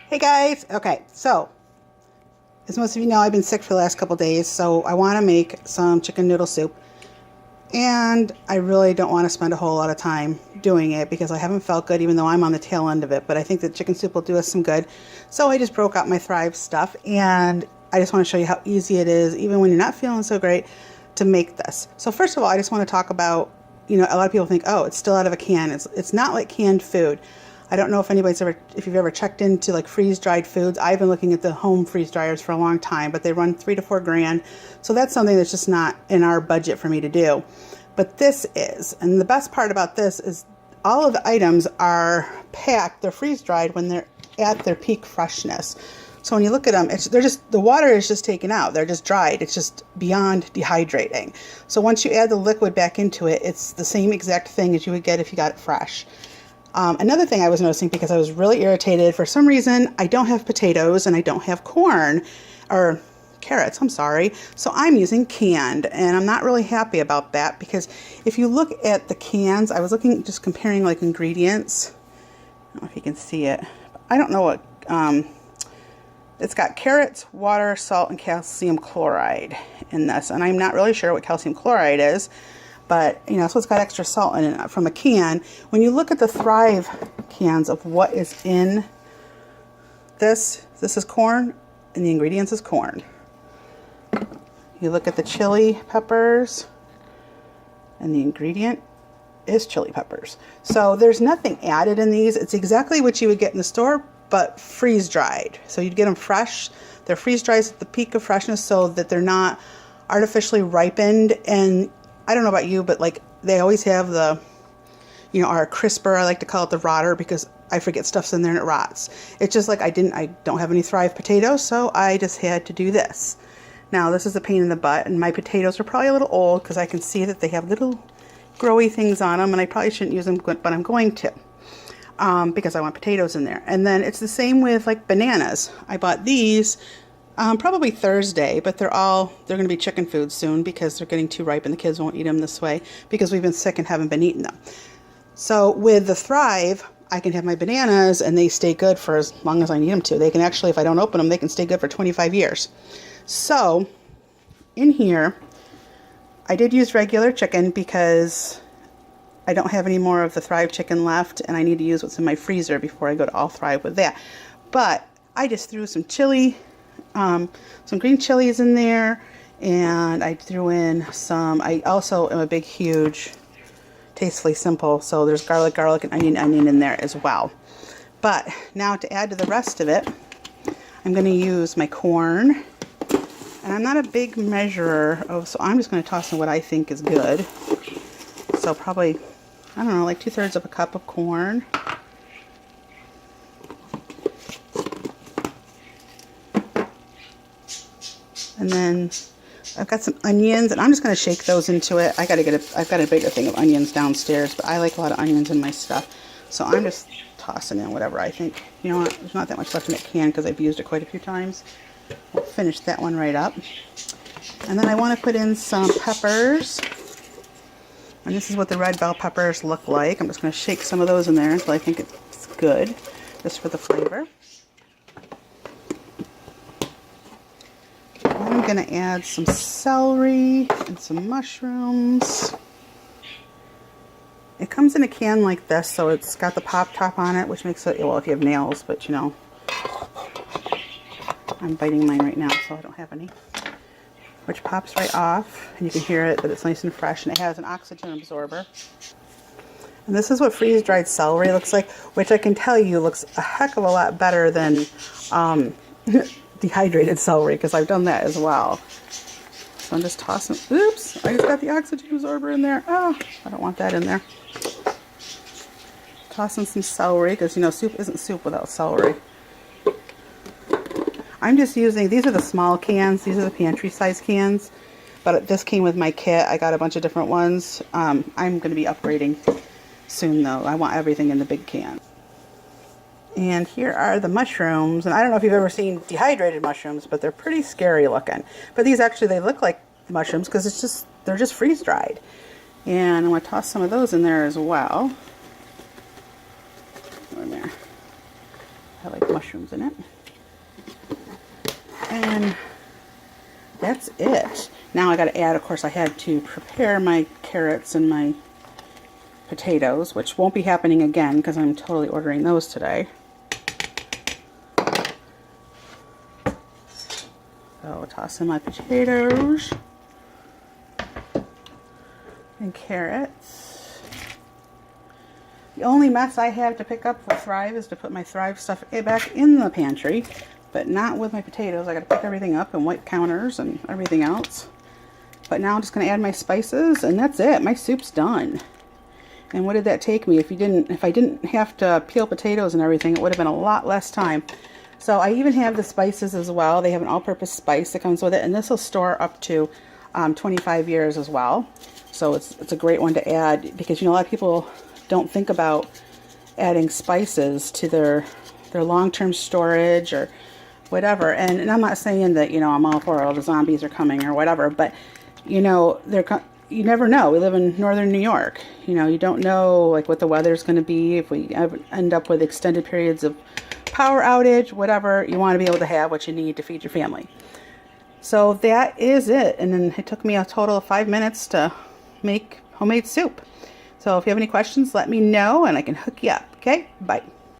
Hey guys, okay, so as most of you know, I've been sick for the last couple days, so I want to make some chicken noodle soup. And I really don't want to spend a whole lot of time doing it because I haven't felt good, even though I'm on the tail end of it. But I think that chicken soup will do us some good. So I just broke out my Thrive stuff, and I just want to show you how easy it is, even when you're not feeling so great, to make this. So first of all, I just want to talk about, a lot of people think, oh, it's still out of a can. It's not like canned food. I don't know if if you've ever checked into like freeze-dried foods. I've been looking at the home freeze dryers for a long time, but they run $3,000 to $4,000. So that's something that's just not in our budget for me to do. But this is, and the best part about this is all of the items are packed. They're freeze-dried when they're at their peak freshness. So when you look at them, the water is just taken out. They're just dried. It's just beyond dehydrating. So once you add the liquid back into it, it's the same exact thing as you would get if you got it fresh. Another thing I was noticing, because I was really irritated, for some reason I don't have potatoes and I don't have corn, or carrots, I'm sorry. So I'm using canned, and I'm not really happy about that, because if you look at the cans, I was looking, just comparing like ingredients. I don't know if you can see it. I don't know what, it's got carrots, water, salt, and calcium chloride in this, and I'm not really sure what calcium chloride is. But, so it's got extra salt in it from a can. When you look at the Thrive cans of what is in this is corn, and the ingredients is corn. You look at the chili peppers, and the ingredient is chili peppers. So there's nothing added in these. It's exactly what you would get in the store, but freeze-dried. So you'd get them fresh. They're freeze-dried at the peak of freshness so that they're not artificially ripened. And I don't know about you, but like they always have the, our crisper. I like to call it the rotter, because I forget stuff's in there and it rots. It's just like I don't have any Thrive potatoes, so I just had to do this. Now this is a pain in the butt, and my potatoes are probably a little old because I can see that they have little growy things on them, and I probably shouldn't use them, but I'm going to, because I want potatoes in there. And then it's the same with like bananas. I bought these probably Thursday, but they're going to be chicken food soon because they're getting too ripe and the kids won't eat them this way because we've been sick and haven't been eating them. So with the Thrive, I can have my bananas and they stay good for as long as I need them to. They can actually, if I don't open them, they can stay good for 25 years. So in here, I did use regular chicken because I don't have any more of the Thrive chicken left, and I need to use what's in my freezer before I go to all Thrive with that. But I just threw some chili, some green chilies in there, and I threw in I also am a big, huge Tastefully Simple, so there's garlic, and onion in there as well. But now to add to the rest of it, I'm going to use my corn, and I'm not a big measurer so I'm just going to toss in what I think is good. So probably, I don't know, like 2/3 of a cup of corn. And then I've got some onions, and I'm just going to shake those into it. I've got a bigger thing of onions downstairs, but I like a lot of onions in my stuff. So I'm just tossing in whatever I think. You know what? There's not that much left in that can because I've used it quite a few times. We'll finish that one right up. And then I want to put in some peppers. And this is what the red bell peppers look like. I'm just going to shake some of those in there until I think it's good, just for the flavor. I'm going to add some celery and some mushrooms. It comes in a can like this, so it's got the pop top on it, which makes it, well, if you have nails, but I'm biting mine right now, so I don't have any. Which pops right off, and you can hear it, that it's nice and fresh, and it has an oxygen absorber. And this is what freeze-dried celery looks like, which I can tell you looks a heck of a lot better than dehydrated celery, because I've done that as well. So I'm just tossing, oops, I just got the oxygen absorber in there. Oh, I don't want that in there. Tossing some celery, because soup isn't soup without celery. I'm just using, these are the small cans, these are the pantry size cans, but this came with my kit. I got a bunch of different ones. I'm going to be upgrading soon though. I want everything in the big can. And here are the mushrooms, and I don't know if you've ever seen dehydrated mushrooms, but they're pretty scary looking. But these actually, they look like mushrooms because they're just freeze dried. And I'm going to toss some of those in there as well. In there. I like mushrooms in it. And that's it. Now I got to add, of course, I had to prepare my carrots and my potatoes, which won't be happening again because I'm totally ordering those today. So I'll toss in my potatoes and carrots. The only mess I have to pick up for Thrive is to put my Thrive stuff back in the pantry, but not with my potatoes. I got to pick everything up and wipe counters and everything else. But now I'm just going to add my spices, and that's it. My soup's done. And what did that take me? If I didn't have to peel potatoes and everything, it would have been a lot less time. So I even have the spices as well. They have an all-purpose spice that comes with it, and this will store up to 25 years as well. So it's a great one to add because, you know, a lot of people don't think about adding spices to their long-term storage or whatever. And I'm not saying that, you know, I'm all for all the zombies are coming or whatever, but, you know, you never know. We live in northern New York. You know, you don't know like what the weather's going to be. If we end up with extended periods of power outage, whatever, you want to be able to have what you need to feed your family. So that is it. And then it took me a total of 5 minutes to make homemade soup. So if you have any questions, let me know and I can hook you up. Okay, bye.